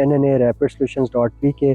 nna-rapid-solutions.pk،